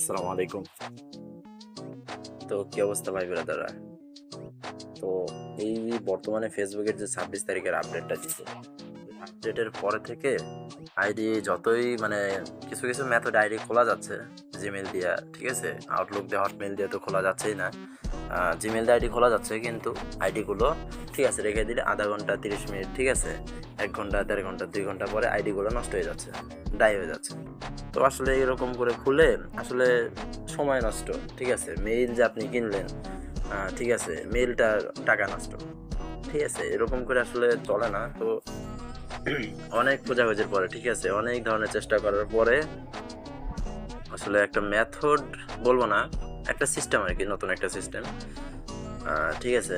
আসসালামু আলাইকুম। তো কি অবস্থা ভাই ব্রাদাররা? তো এই বর্তমানে ফেসবুকের যে 26 তারিখের আপডেটটা দিছে, আপডেটের পরে থেকে আইডি যতই মানে কিছু কিছু মেথড আইডি খোলা যাচ্ছে জিমেল দিয়া, ঠিক আছে, আউটলুক দিয়ে হটমেল দিয়ে তো খোলা যাচ্ছেই না। জিমেল দিয়ে আইডি খোলা যাচ্ছে কিন্তু আইডিগুলো ঠিক আছে রেখে দিলে আধা ঘন্টা 30 মিনিট, ঠিক আছে, 1 ঘন্টা 1.5 ঘন্টা 2 ঘন্টা পরে আইডিগুলো নষ্ট হয়ে যাচ্ছে, ডাই হয়ে যাচ্ছে। তো আসলে এরকম করে খুলে আসলে সময় নষ্ট, ঠিক আছে, মেইল যে আপনি কিনলেন, ঠিক আছে, মেইলটার টাকা নষ্ট, ঠিক আছে, এরকম করে আসলে চলে না। তো অনেক খোঁজাখুঁজির পরে, ঠিক আছে, অনেক ধরনের চেষ্টা করার পরে আসলে একটা মেথড বলবো না, একটা সিস্টেম আর কি, নতুন একটা সিস্টেম, ঠিক আছে,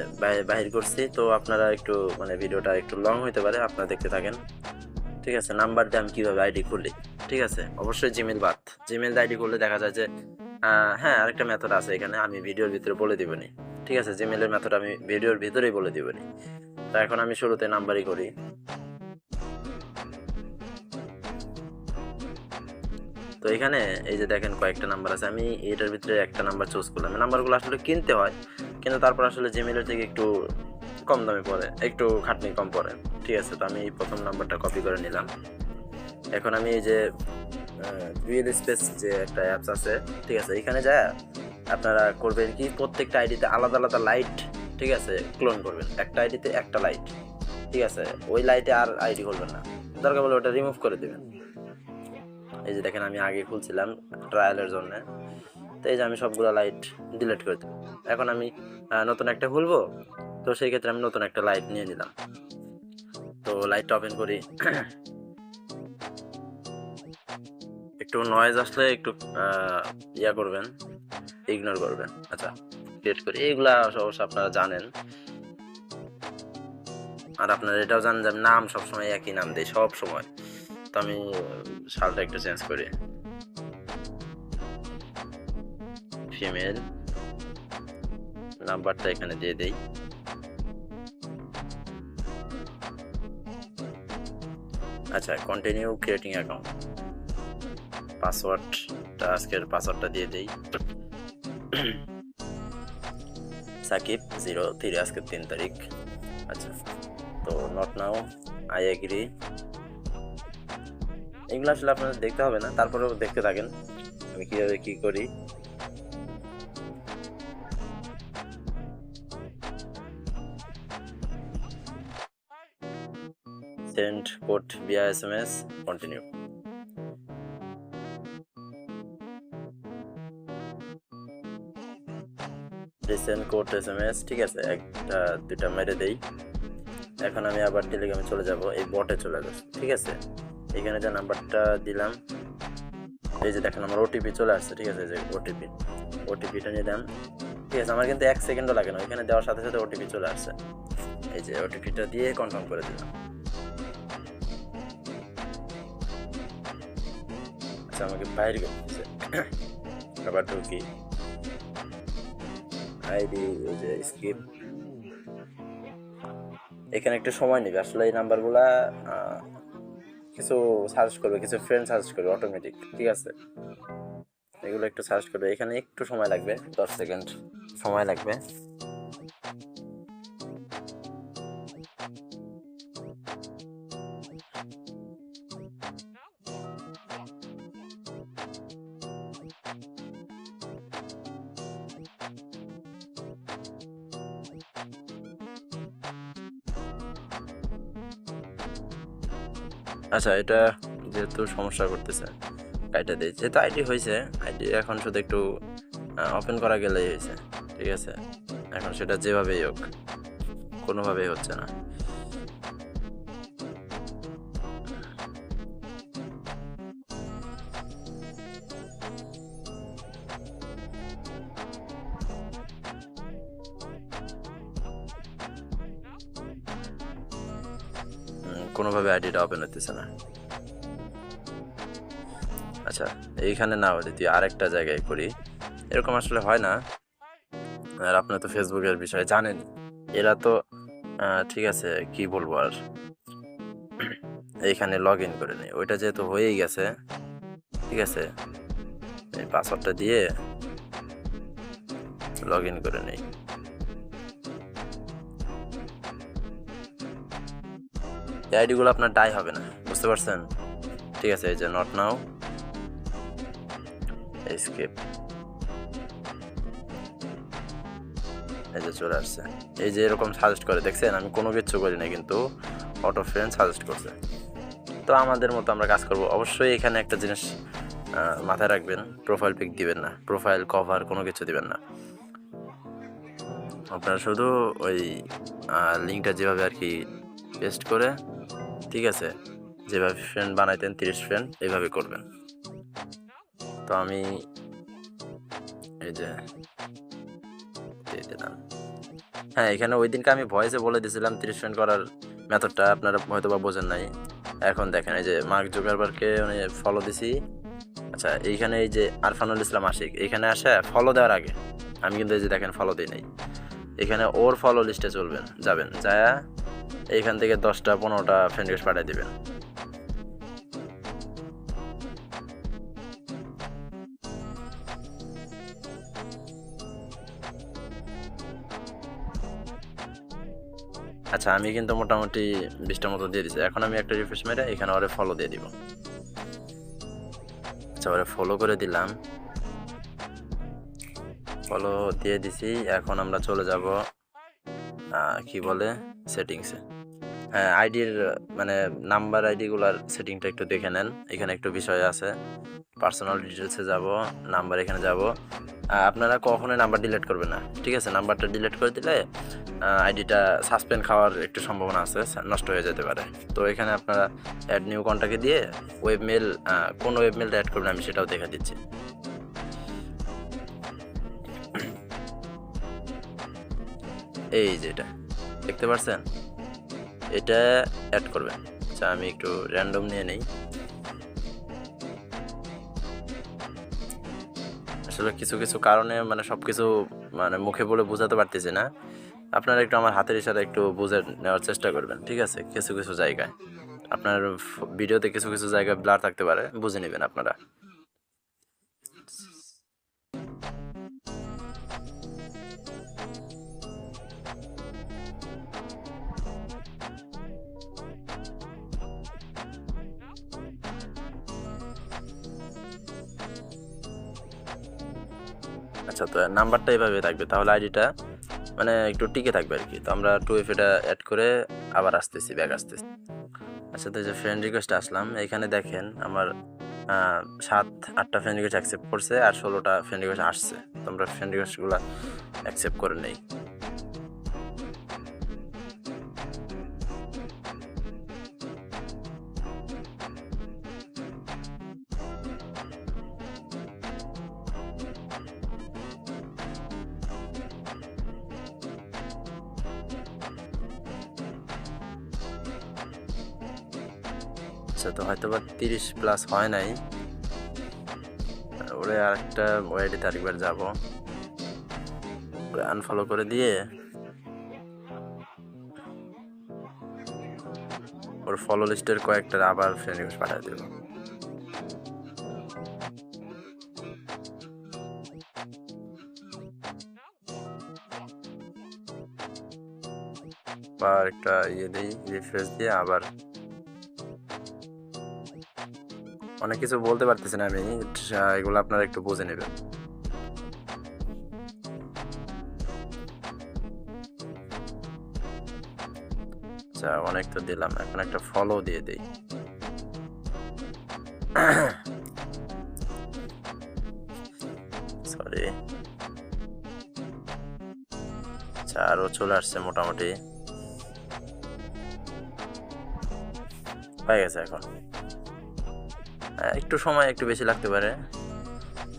বাহির করছি। তো আপনারা একটু মানে ভিডিওটা একটু লং হইতে পারে, আপনারা দেখতে থাকেন। ঠিক আছে, নাম্বার দিয়ে আমি কীভাবে আইডি খুলি, ঠিক আছে, অবশ্যই জিমেল বাদ, জিমেল আইডি খুললে দেখা যায় যে হ্যাঁ আরেকটা মেথড আছে এখানে, আমি ভিডিওর ভিতরে বলে দিবনি, ঠিক আছে, জিমেলের মেথড আমি ভিডিওর ভিতরেই বলে দিবনি। তো এখন আমি শুরুতে নাম্বারই করি। তো এখানে এই যে দেখেন কয়েকটা নাম্বার আছে, আমি এটার ভিতরে একটা নাম্বার চুজ করলাম। নাম্বারগুলো আসলে কিনতে হয়, কিন্তু তারপর আসলে জিমেলের থেকে একটু কম দামে পড়ে, একটু খাটনি কম পড়ে, ঠিক আছে। তো আমি প্রথম নাম্বারটা কপি করে নিলাম। এখন আমি এই যে ডুয়েল স্পেস যে একটা অ্যাপস আছে, ঠিক আছে, এখানে যায় আপনারা করবেন কি, প্রত্যেকটা আইডিতে আলাদা আলাদা লাইট, ঠিক আছে, ক্লোন করবেন, একটা আইডিতে একটা লাইট, ঠিক আছে, ওই লাইটে আর আইডি করবেন না, দরকার বলে ওটা রিমুভ করে দেবেন। এই যে দেখেন আমি আগে খুলছিলাম ট্রায়ালের জন্য, তো এই যে আমি সবগুলো লাইট ডিলিট করে দেবো। এখন আমি নতুন একটা খুলবো, তো সেই ক্ষেত্রে আমি নতুন একটা লাইট নিয়ে নিলাম। তো লাইটটা ওপেন করি, একটু নয়েজ আসলে একটু ইয়া করবেন, ইগনোর করবেন। আচ্ছা, ক্রিয়েট করি, এইগুলা অবশ্য আপনারা জানেন, আর আপনারা এটাও জানেন যে নাম সবসময় একই নাম দিই সব সময়। তো আমি সালটা একটু চেঞ্জ করি, ফিমেল, নাম্বারটা এখানে দিয়ে দেই। আচ্ছা, কন্টিনিউ ক্রিয়েটিং অ্যাকাউন্ট, পাসওয়ার্ডটা আজকের পাসওয়ার্ডটা দিয়ে দেই, সাকিব 03, আজকের 3 তারিখ। আচ্ছা, তো নট নাও, আই এগ্রি, এগুলো আসলে আপনাদের দেখতে হবে না, তারপরেও দেখতে থাকেন আমি কীভাবে কী করি। Send code Villa SMS, continue. Resend code SMS, ঠিক আছে, একটা দুইটা মেরে দেই। এখন আমি আবার টেলিগ্রামে চলে যাব, এই বটে চলে যাবো, ঠিক আছে, এখানে যে নাম্বারটা দিলাম, এই যে দেখেন আমার ওটিপি চলে আসছে, ঠিক আছে, যে ওটিপিটা নিলাম, ঠিক আছে, আমার কিন্তু 1 সেকেন্ডও লাগে না, এখানে দেওয়ার সাথে সাথে ওটিপি চলে আসছে। এই যে ওটিপিটা দিয়ে কনফার্ম করে দিলাম। আচ্ছা, আমাকে বাইরে করতেছে, আবার ঢুকি, আইডি, এই যে স্কিপ, এখানে একটু সময় নেবে আসলে, এই নাম্বারগুলা কিছু সার্চ করবে, কিছু ফ্রেন্ড সার্চ করবে অটোমেটিক, ঠিক আছে, এগুলো একটু সার্চ করবে, এখানে একটু সময় লাগবে, 10 সেকেন্ড সময় লাগবে। আচ্ছা, এটা যেহেতু সমস্যা করতেছে, কাইটা দিই, যেহেতু আইডি হয়েছে, আইডি এখন শুধু একটু ওপেন করা গেলেই হয়েছে, ঠিক আছে, এখন সেটা যেভাবেই হোক, কোনোভাবেই হচ্ছে না। কোনোভাবে আইডিটা ওপেন হতেছে না। আচ্ছা, এইখানে না হলে তুই আরেকটা জায়গায় করি, এরকম আসলে হয় না। আর আপনারা তো ফেসবুকের বিষয়ে জানেন, এরা তো ঠিক আছে, কি বলবো আর, এইখানে লগ ইন করে নেই, ওইটা যেহেতু হয়েই গেছে, ঠিক আছে, এই পাসওয়ার্ডটা দিয়ে লগ ইন করে নেই। এই আইডিগুলো আপনার ডাই হবে না, বুঝতে পারছেন? ঠিক আছে, এই যে নট নাও, এসকেপ, এই যে চলে আসছে। এই যে এরকম সাজেস্ট করে, দেখছেন? আমি কোনো কিছু করি না, কিন্তু অটো ফ্রেন্ড সাজেস্ট করছে। তো আমাদের মতো আমরা কাজ করব। অবশ্যই এখানে একটা জিনিস মাথায় রাখবেন, প্রোফাইল পিক দিবেন না, প্রোফাইল কভার কোনো কিছু দিবেন না। আপনারা শুধু ওই লিঙ্কটা যেভাবে আর কি পেস্ট করে, ঠিক আছে, যেভাবে ফ্রেন্ড বানাইতেন 30 ফ্রেন্ড, এইভাবে করবেন। তো আমি এই যে দিয়ে দিলাম। হ্যাঁ, এখানে ওই দিনকে আমি ভয়েসে বলে দিয়েছিলাম 30 ফ্রেন্ড করার মেথডটা, আপনারা হয়তো বা বোঝেন নাই। এখন দেখেন, এই যে মার্ক জুকারবার্গকে ফলো দিছি। আচ্ছা, এইখানে এই যে আরফানুল ইসলাম আশিক, এইখানে আসে ফলো দেওয়ার আগে আমি কিন্তু এই যে দেখেন ফলো দিই নাই। এখানে ওর ফলো লিস্টে যাবেন, যায় এইখান থেকে 10টা 15টা ফ্রেন্ড রিকোয়েস্ট পাঠিয়ে দিবেন। আচ্ছা, আমি কিন্তু মোটামুটি 20টার মতো দিয়ে দিচ্ছি। এখন আমি একটা রিফ্রেশ মেরে এখানে ওরে ফলো দিয়ে দিব। আচ্ছা, ওরে ফলো করে দিলাম, ফলো দিয়ে দিছি। এখন আমরা চলে যাব কি বলে সেটিংসে। হ্যাঁ, আইডির মানে নাম্বার আইডিগুলার সেটিংটা একটু দেখে নেন। এখানে একটু বিষয় আছে, পার্সোনাল ডিটেলসে যাব, নাম্বার এখানে যাব। আপনারা কখনোই নাম্বার ডিলিট করবেন না, ঠিক আছে? নাম্বারটা ডিলিট করে দিলে আইডিটা সাসপেন্ড খাওয়ার একটু সম্ভাবনা আছে, নষ্ট হয়ে যেতে পারে। তো এখানে আপনারা অ্যাড নিউ কন্টাক্টে দিয়ে ওয়েবমেল, কোন ওয়েবমেলটা অ্যাড করবেন আমি সেটাও দেখা দিচ্ছি। এই যে এটা দেখতে পাচ্ছেন, এটা অ্যাড করবেন। আচ্ছা, আমি একটু র্যান্ডম নিয়ে নেই। আসলে কিছু কিছু কারণে মানে সব কিছু মানে মুখে বলে বোঝাতে পারতেছি না। আপনারা একটু আমার হাতের ইশারা একটু বুঝে নেওয়ার চেষ্টা করবেন, ঠিক আছে? কিছু কিছু জায়গায় আপনার ভিডিওতে কিছু কিছু জায়গায় ব্লার থাকতে পারে, বুঝে নেবেন আপনারা। আচ্ছা, তো নাম্বারটা এভাবে থাকবে, তাহলে আইডিটা মানে একটু টিকে থাকবে আর কি। তো আমরা 2F এটা অ্যাড করে আবার আসতেছি, ব্যাক আসতেছি। আচ্ছা, তো যে ফ্রেন্ড রিকোয়েস্ট আসলাম, এখানে দেখেন আমার 7-8টা ফ্রেন্ড রিকোয়েস্ট অ্যাকসেপ্ট করছে আর 16টা ফ্রেন্ড রিকোয়েস্ট আসছে। তো আমরা ফ্রেন্ড রিকোয়েস্টগুলো অ্যাকসেপ্ট করে নেই। আচ্ছা, তো হয়তো বা 30+ হয় নাই, ওরে আরেকটা ওয়াইডিতে আরেকবার যাবো, আনফলো করে দিয়ে ওর ফলো লিস্টের কয়েকটা আবার ফ্রেন্ড রিকোয়েস্ট পাঠিয়ে দেবো। আবার একটা দিই, রিফ্রেশ দিয়ে আবার। অনেক কিছু বলতে পারতেছি না আমি, এগুলো আপনারা একটু বুঝে নেবেন। আচ্ছা, অনেক তো দিলাম, এখন একটা ফলো দিয়ে দিই। সরি। আচ্ছা, আরও চলে আসছে মোটামুটি, হয়ে গেছে। এখন একটু সময় একটু বেশি লাগতে পারে।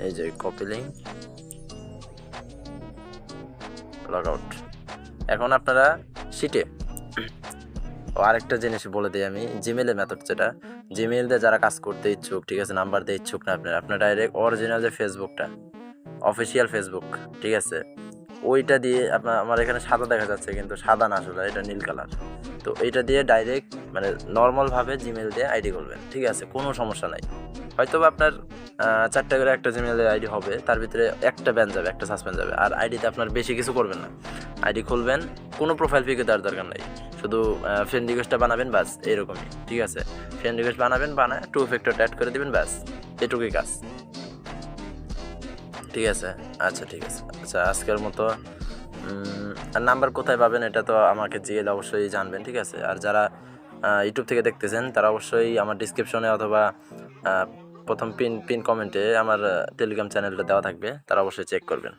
এই যে কপি লিঙ্ক, লগ আউট। এখন আপনারা শিটে আরেকটা জিনিস বলে দিই আমি, জিমেলের মেথড, যেটা জিমেল দিয়ে যারা কাজ করতে ইচ্ছুক, ঠিক আছে, নাম্বার দিয়ে ইচ্ছুক না আপনার ডাইরেক্ট অরিজিনাল যে ফেসবুকটা, অফিসিয়াল ফেসবুক, ঠিক আছে, ওইটা দিয়ে আমার এখানে সাদা দেখা যাচ্ছে, কিন্তু সাদা না, আসলে এটা নীল কালার। তো এইটা দিয়ে ডাইরেক্ট মানে নর্মালভাবে জিমেল দিয়ে আইডি করবেন, ঠিক আছে, কোনো সমস্যা নাই। হয়তো আপনার 4টা করে একটা জিমেলের আইডি হবে, তার ভিতরে একটা ব্যান যাবে, একটা সাসপেন্ড যাবে। আর আইডিতে আপনার বেশি কিছু করবেন না, আইডি খুলবেন, কোনো প্রোফাইল পিকে দেওয়ার দরকার নেই, শুধু ফ্রেন্ড রিকোয়েস্টটা বানাবেন বাস, এরকমই, ঠিক আছে? ফ্রেন্ড রিকোয়েস্ট বানাবেন, বানায় 2 ফ্যাক্টর অ্যাড করে দিবেন ব্যাস, এটুকুই কাজ, ঠিক আছে? আচ্ছা ঠিক আছে, আচ্ছা আজকের মতো আর নাম্বার কোথায় পাবেন এটা তো আমাকে জিএল অবশ্যই জানবেন, ঠিক আছে? আর যারা ইউটিউব থেকে দেখতেছেন তারা অবশ্যই আমার ডিসক্রিপশনে অথবা প্রথম পিন কমেন্টে আমার টেলিগ্রাম চ্যানেলটা দেওয়া থাকবে, তারা অবশ্যই চেক করবেন।